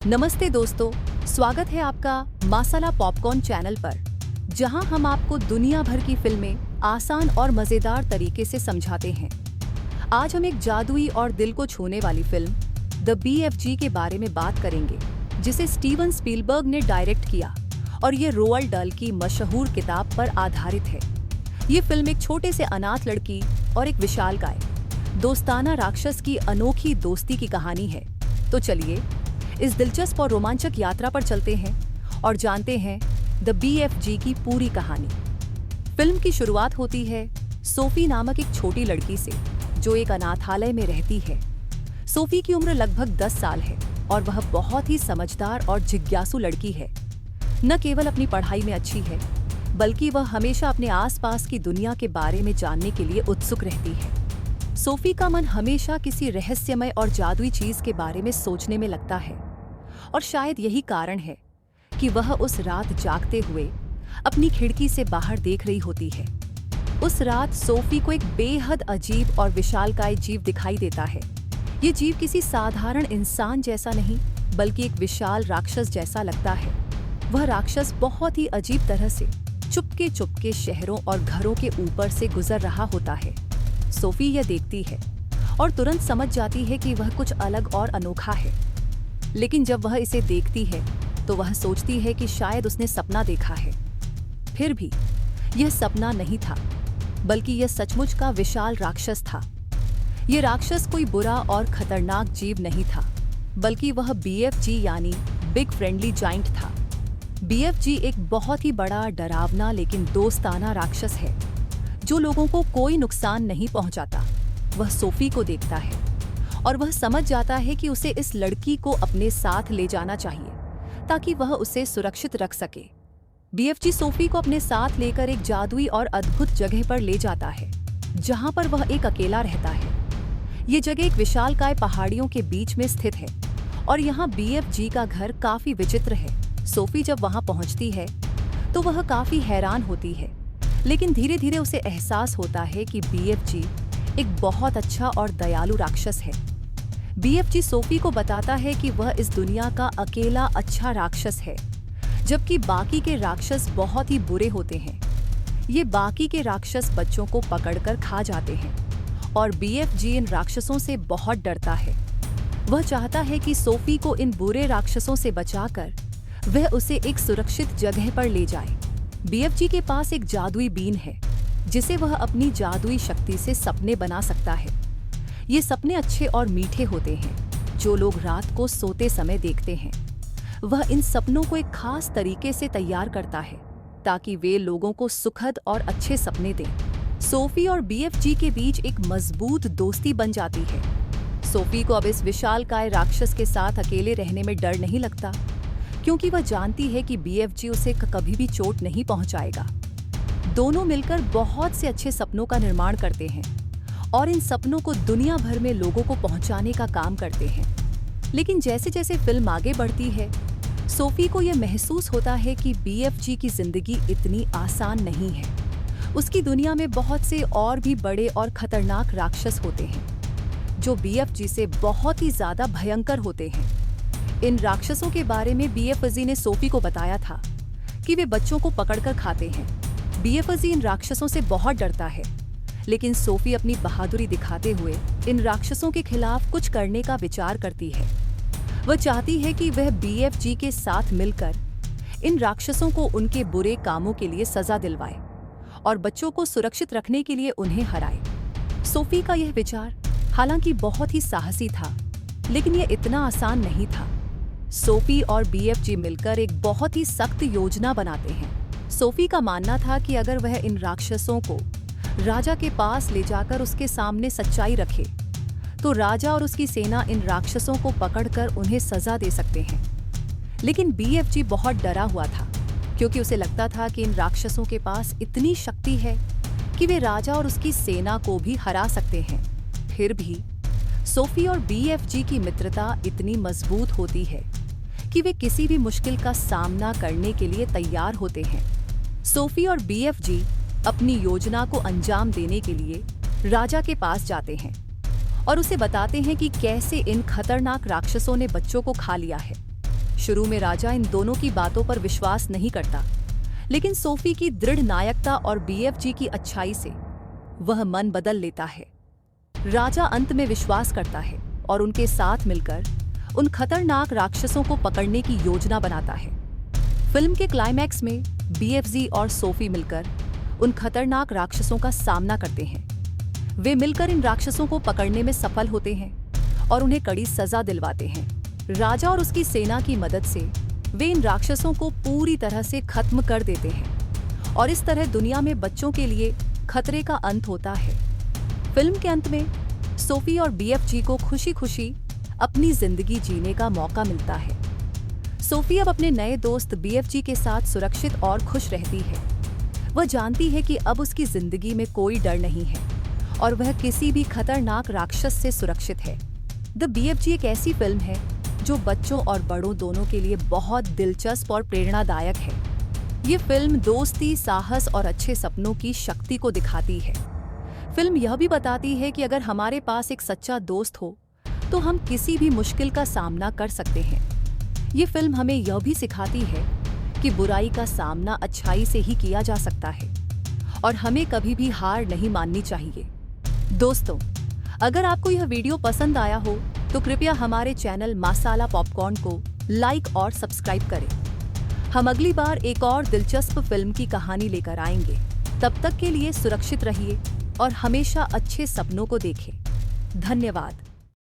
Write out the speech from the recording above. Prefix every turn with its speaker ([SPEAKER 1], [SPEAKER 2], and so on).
[SPEAKER 1] नमस्ते दोस्तों, स्वागत है आपका मासाला पॉपकॉर्न चैनल पर, जहां हम आपको दुनिया भर की फिल्में आसान और मज़ेदार तरीके से समझाते हैं। आज हम एक जादुई और दिल को छूने वाली फिल्म द BFG के बारे में बात करेंगे, जिसे स्टीवन स्पीलबर्ग ने डायरेक्ट किया और ये रोअल्ड डल की मशहूर किताब पर आधारित है। ये फिल्म एक छोटे से अनाथ लड़की और एक विशालकाय दोस्ताना राक्षस की अनोखी दोस्ती की कहानी है। तो चलिए इस दिलचस्प और रोमांचक यात्रा पर चलते हैं और जानते हैं द BFG की पूरी कहानी। फिल्म की शुरुआत होती है सोफी नामक एक छोटी लड़की से, जो एक अनाथालय में रहती है। सोफी की उम्र लगभग 10 साल है और वह बहुत ही समझदार और जिज्ञासु लड़की है। न केवल अपनी पढ़ाई में अच्छी है, बल्कि वह हमेशा अपने आसपास की दुनिया के बारे में जानने के लिए उत्सुक रहती है। सोफी का मन हमेशा किसी रहस्यमय और जादुई चीज के बारे में सोचने में लगता है, और शायद यही कारण है कि वह उस रात जागते हुए अपनी खिड़की से बाहर देख रही होती है। उस रात सोफी को एक बेहद अजीब और विशालकाय जीव दिखाई देता है। ये जीव किसी साधारण इंसान जैसा नहीं, बल्कि एक विशाल राक्षस जैसा लगता है। वह राक्षस बहुत ही अजीब तरह से चुपके चुपके शहरों और घरों के ऊपर से गुजर रहा होता है। सोफी यह देखती है और तुरंत समझ जाती है कि वह कुछ अलग और अनोखा है। लेकिन जब वह इसे देखती है तो वह सोचती है कि शायद उसने सपना देखा है। फिर भी यह सपना नहीं था, बल्कि यह सचमुच का विशाल राक्षस था। यह राक्षस कोई बुरा और खतरनाक जीव नहीं था, बल्कि वह BFG यानी बिग फ्रेंडली जाइंट था। BFG एक बहुत ही बड़ा, डरावना लेकिन दोस्ताना राक्षस है, जो लोगों को कोई नुकसान नहीं पहुंचाता। वह सोफी को देखता है और वह समझ जाता है कि उसे इस लड़की को अपने साथ ले जाना चाहिए, ताकि वह उसे सुरक्षित रख सके। BFG सोफी को अपने साथ लेकर एक जादुई और अद्भुत जगह पर ले जाता है, जहां पर वह एक अकेला रहता है। ये जगह एक विशालकाय पहाड़ियों के बीच में स्थित है और यहाँ BFG का घर काफी विचित्र है। सोफी जब वहां पहुंचती है तो वह काफी हैरान होती है, लेकिन धीरे धीरे उसे एहसास होता है कि BFG एक बहुत अच्छा और दयालु राक्षस है। BFG सोफी को बताता है कि वह इस दुनिया का अकेला अच्छा राक्षस है, जबकि बाकी के राक्षस बहुत ही बुरे होते हैं। ये बाकी के राक्षस बच्चों को पकड़कर खा जाते हैं और BFG इन राक्षसों से बहुत डरता है। वह चाहता है कि सोफी को इन बुरे राक्षसों से बचाकर वह उसे एक सुरक्षित जगह पर ले जाए। BFG के पास एक जादुई बीन है, जिसे वह अपनी जादुई शक्ति से सपने बना सकता है। ये सपने अच्छे और मीठे होते हैं, जो लोग रात को सोते समय देखते हैं। वह इन सपनों को एक खास तरीके से तैयार करता है, ताकि वे लोगों को सुखद और अच्छे सपने दें। सोफी और BFG के बीच एक मजबूत दोस्ती बन जाती है। सोफी को अब इस विशालकाय राक्षस के साथ अकेले रहने में डर नहीं लगता, क्योंकि वह जानती है कि BFG उसे कभी भी चोट नहीं पहुंचाएगा। दोनों मिलकर बहुत से अच्छे सपनों का निर्माण करते हैं और इन सपनों को दुनिया भर में लोगों को पहुंचाने का काम करते हैं। लेकिन जैसे जैसे फिल्म आगे बढ़ती है, सोफी को यह महसूस होता है कि BFG की जिंदगी इतनी आसान नहीं है। उसकी दुनिया में बहुत से और भी बड़े और खतरनाक राक्षस होते हैं, जो BFG से बहुत ही ज्यादा भयंकर होते हैं। इन राक्षसों के बारे में BFG ने सोफी को बताया था कि वे बच्चों को पकड़कर खाते हैं। BFG इन राक्षसों से बहुत डरता है, लेकिन सोफी अपनी बहादुरी दिखाते हुए इन राक्षसों के खिलाफ कुछ करने का विचार करती है। वह चाहती है कि वह BFG के साथ मिलकर इन राक्षसों को उनके बुरे कामों के लिए सजा दिलवाए और बच्चों को सुरक्षित रखने के लिए उन्हें हराए। सोफी का यह विचार हालांकि बहुत ही साहसी था, लेकिन यह इतना आसान नहीं था। सोफी और BFG मिलकर एक बहुत ही सख्त योजना बनाते हैं। सोफी का मानना था कि अगर वह इन राक्षसों को राजा के पास ले जाकर उसके सामने सच्चाई रखे, तो राजा और उसकी सेना इन राक्षसों को पकड़कर उन्हें सजा दे सकते हैं। लेकिन BFG बहुत डरा हुआ था, क्योंकि उसे लगता था कि इन राक्षसों के पास इतनी शक्ति है कि वे राजा और उसकी सेना को भी हरा सकते हैं। फिर भी सोफी और BFG की मित्रता इतनी मजबूत होती है कि वे किसी भी मुश्किल का सामना करने के लिए तैयार होते हैं। सोफी और BFG अपनी योजना को अंजाम देने के लिए राजा के पास जाते हैं और उसे बताते हैं कि कैसे इन खतरनाक राक्षसों ने बच्चों को खा लिया है। शुरू में राजा इन दोनों की बातों पर विश्वास नहीं करता, लेकिन सोफी की दृढ़ नायकता और बीएफजी की अच्छाई से वह मन बदल लेता है। राजा अंत में विश्वास करता है और उनके साथ मिलकर उन खतरनाक राक्षसों को पकड़ने की योजना बनाता है। फिल्म के क्लाइमैक्स में बीएफजी और सोफी मिलकर उन खतरनाक राक्षसों का सामना करते हैं। वे मिलकर इन राक्षसों को पकड़ने में सफल होते हैं और उन्हें कड़ी सजा दिलवाते हैं। राजा और उसकी सेना की मदद से वे इन राक्षसों को पूरी तरह से खत्म कर देते हैं और इस तरह दुनिया में बच्चों के लिए खतरे का अंत होता है। फिल्म के अंत में सोफी और बीएफजी को खुशी खुशी अपनी जिंदगी जीने का मौका मिलता है। सोफी अब अपने नए दोस्त बीएफजी के साथ सुरक्षित और खुश रहती है। वह जानती है कि अब उसकी जिंदगी में कोई डर नहीं है और वह किसी भी खतरनाक राक्षस से सुरक्षित है। द बीएफजी एक ऐसी फिल्म है जो बच्चों और बड़ों दोनों के लिए बहुत दिलचस्प और प्रेरणादायक है। ये फिल्म दोस्ती, साहस और अच्छे सपनों की शक्ति को दिखाती है। फिल्म यह भी बताती है कि अगर हमारे पास एक सच्चा दोस्त हो तो हम किसी भी मुश्किल का सामना कर सकते हैं। ये फिल्म हमें यह भी सिखाती है कि बुराई का सामना अच्छाई से ही किया जा सकता है और हमें कभी भी हार नहीं माननी चाहिए। दोस्तों, अगर आपको यह वीडियो पसंद आया हो तो कृपया हमारे चैनल मसाला पॉपकॉर्न को लाइक और सब्सक्राइब करें। हम अगली बार एक और दिलचस्प फिल्म की कहानी लेकर आएंगे। तब तक के लिए सुरक्षित रहिए और हमेशा अच्छे सपनों को देखें। धन्यवाद।